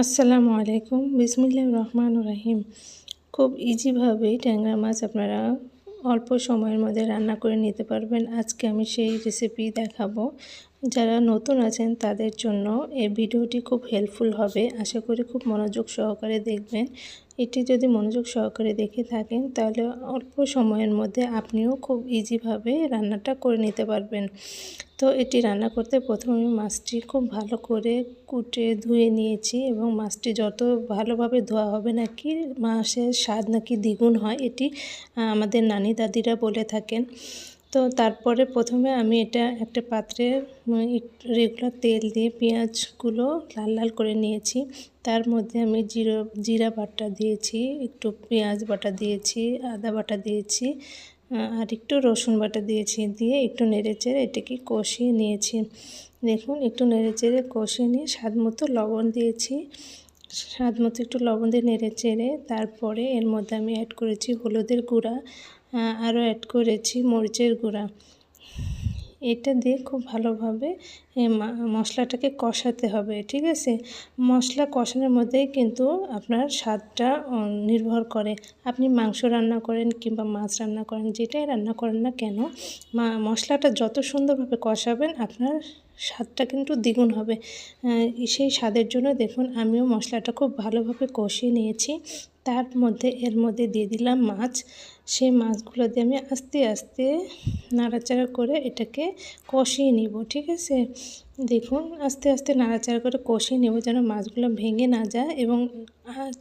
আসসালামু আলাইকুম বিসমিল্লাহির রহমানির রহিম। খুব ইজিভাবেই ট্যাংরা মাছ আপনারা অল্প সময়ের মধ্যে রান্না করে নিতে পারবেন। আজকে আমি সেই রেসিপি দেখাবো। যারা নতুন আছেন তাদের জন্য এই ভিডিওটি খুব হেল্পফুল হবে। আশা করি খুব মনোযোগ সহকারে দেখবেন। এটি যদি মনোযোগ সহকারে দেখে থাকেন তাহলে অল্প সময়ের মধ্যে আপনিও খুব ইজিভাবে রান্নাটা করে নিতে পারবেন। তো এটি রান্না করতে প্রথমে আমি মাছটি খুব ভালো করে কুটে ধুয়ে নিয়েছি এবং মাছটি যত ভালোভাবে ধোয়া হবে নাকি মাছের স্বাদ নাকি দ্বিগুণ হয়, এটি আমাদের নানি দাদিরা বলে থাকেন। তো তারপরে প্রথমে আমি এটা একটা পাত্রে রেগুলার তেল দিয়ে পেঁয়াজগুলো লাল লাল করে নিয়েছি। তার মধ্যে আমি জিরা বাটা দিয়েছি, একটু পেঁয়াজ বাটা দিয়েছি, আদা বাটা দিয়েছি, আর একটু রসুন বাটা দিয়েছি, দিয়ে একটু নেড়েচেড়ে এটাকে কষিয়ে নিয়েছি। দেখুন একটু নেড়েচেড়ে কষিয়ে নিয়ে স্বাদ মতো লবণ দিয়েছি। স্বাদ মতো একটু লবণ দিয়ে নেড়েচেড়ে তারপরে এর মধ্যে আমি অ্যাড করেছি হলুদের গুঁড়া, আরও অ্যাড করেছি মরিচের গুঁড়া। এটা দিয়ে খুব ভালোভাবে মশলাটাকে কষাতে হবে, ঠিক আছে? মশলা কষানোর মধ্যেই কিন্তু আপনার স্বাদটা নির্ভর করে। আপনি মাংস রান্না করেন কিংবা মাছ রান্না করেন, যেটাই রান্না করেন না কেন, মশলাটা যত সুন্দরভাবে কষাবেন আপনার স্বাদটা কিন্তু দ্বিগুণ হবে। সেই স্বাদের জন্য দেখুন আমিও মশলাটা খুব ভালোভাবে কষিয়ে নিয়েছি। তার মধ্যে এর মধ্যে দিয়ে দিলাম মাছ। সেই মাছগুলো দিয়ে আমি আস্তে আস্তে নাড়াচাড়া করে এটাকে কষিয়ে নিব, ঠিক আছে? দেখুন আস্তে আস্তে নাড়াচাড়া করে কষিয়ে নেব যেন মাছগুলো ভেঙে না যায়, এবং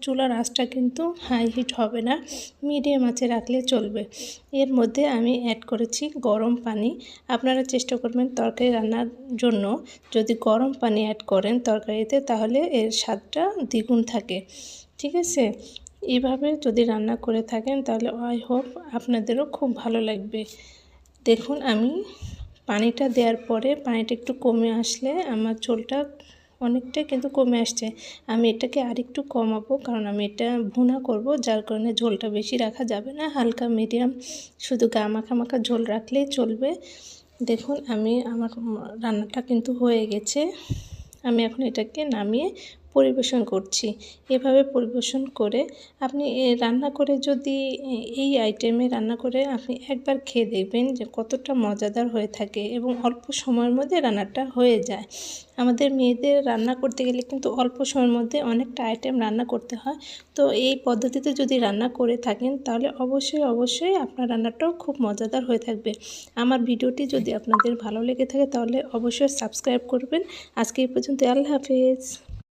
চুলার আঁচটা কিন্তু হাই হিট হবে না, মিডিয়াম আঁচে রাখলে চলবে। এর মধ্যে আমি অ্যাড করেছি গরম পানি। আপনারা চেষ্টা করবেন তরকারি রান্নার জন্য যদি গরম পানি অ্যাড করেন তরকারিতে, তাহলে এর স্বাদটা দ্বিগুণ থাকে, ঠিক আছে? এইভাবে যদি রান্না করে থাকেন তাহলে আই হোপ আপনাদেরও খুব ভালো লাগবে। দেখুন আমি পানিটা দেওয়ার পরে পানিটা একটু কমে আসলে আমার ঝোলটা অনেকটাই কিন্তু কমে আসছে। আমি এটাকে আরেকটু কমাবো, কারণ আমি এটা ভুনা করব, যার কারণে ঝোলটা বেশি রাখা যাবে না, হালকা মিডিয়াম শুধু গা মাখা মাখা ঝোল রাখলেই চলবে। দেখুন আমার রান্নাটা কিন্তু হয়ে গেছে। আমি এখন এটাকে নামিয়ে পরিবেশন করছি। এভাবে পরিবেশন করে আপনি রান্না করে যদি এই আইটেমে রান্না করে আপনি একবার খেয়ে দেখবেন যে কতটা মজাদার হয়ে থাকে এবং অল্প সময়ের মধ্যে রান্নাটা হয়ে যায়। আমাদের মেয়েদের রান্না করতে গেলে কিন্তু অল্প সময়ের মধ্যে অনেকটা আইটেম রান্না করতে হয়। তো এই পদ্ধতিতে যদি রান্না করে থাকেন তাহলে অবশ্যই আপনার রান্নাটাও খুব মজাদার হয়ে থাকবে। আমার ভিডিওটি যদি আপনাদের ভালো লেগে থাকে তাহলে অবশ্যই সাবস্ক্রাইব করবেন। আজকে এই পর্যন্ত, আল্লাহ হাফেজ।